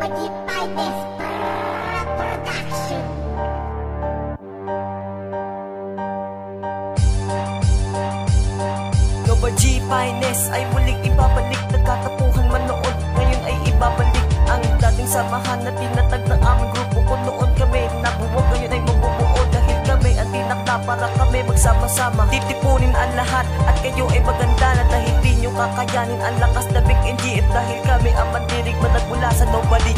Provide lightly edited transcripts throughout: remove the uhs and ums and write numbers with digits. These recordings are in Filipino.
Nobody buy this production. Nobody Finest ay muling ibabalik. Nagkatapuhan man noon, ngayon ay ibabalik ang dating samahan na tinatag ng aming grupo. Kung noon kami nabuwag, ngayon ay mabubuo dahil kami ang tinakda para kami magsama-sama. Titipunin ang lahat at kayo ay maganda na dahil di nyo kakayanin ang lakas na Big NGF dahil kami ang mandirigma nagmula sa Nobody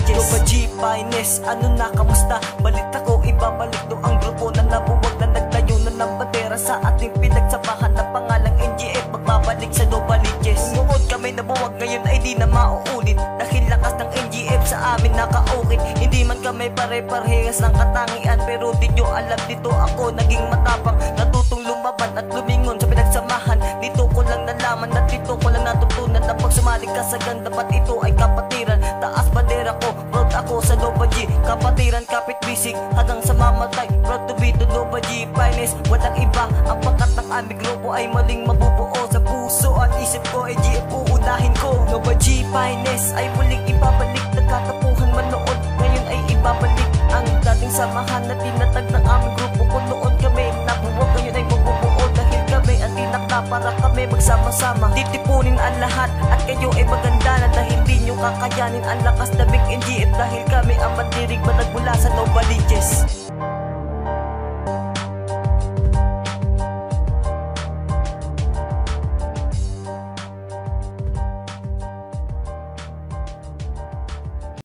Finest. Ano na, kamusta? Balita ko ibabalik do ang grupo na nabuwag na nagtayo na ng bandera sa ating pinagsamahan na pangalang NGF. Magbabalik sa Nobody. Noon kami nabuwag, ngayon ay di na mauulit dahil lakas ng NGF sa amin nakaukit. Hindi man kami pare-parehas ng katangian, pero di nyo alam dito ako naging matapang. Natutong lumaban at lumingon sa pinagsamahan. Dito ko lang nalaman at dito ko lang natutunan na pag sumali ka sa ganda, ba't ito ay kapatiran. Taas bandera ko, proud ako sa Nobody. Kapatiran, kapit bisig hanggang sa mamatay. Proud to be the Nobody Finest. Walang iba, ang pangkat ng aming grupo ay maling mabubuo sa puso at isip ko. NGF uunahin ko. Nobody Finest ay muling ibabalik. Nagkatapuhan man noon, ngayon ay ibabalik ang dating samahan na tinatag ng aming grupo. Kung noon kami nabuwag, ngayon ay mabubuo dahil kami ang tinakda para kami magsama-sama. Titipunin ang lahat at kayo ay maganda na dahil di nyo kakayanin ang lakas na Big NGF dahil kami ang mandirigma nagmula sa Nobody.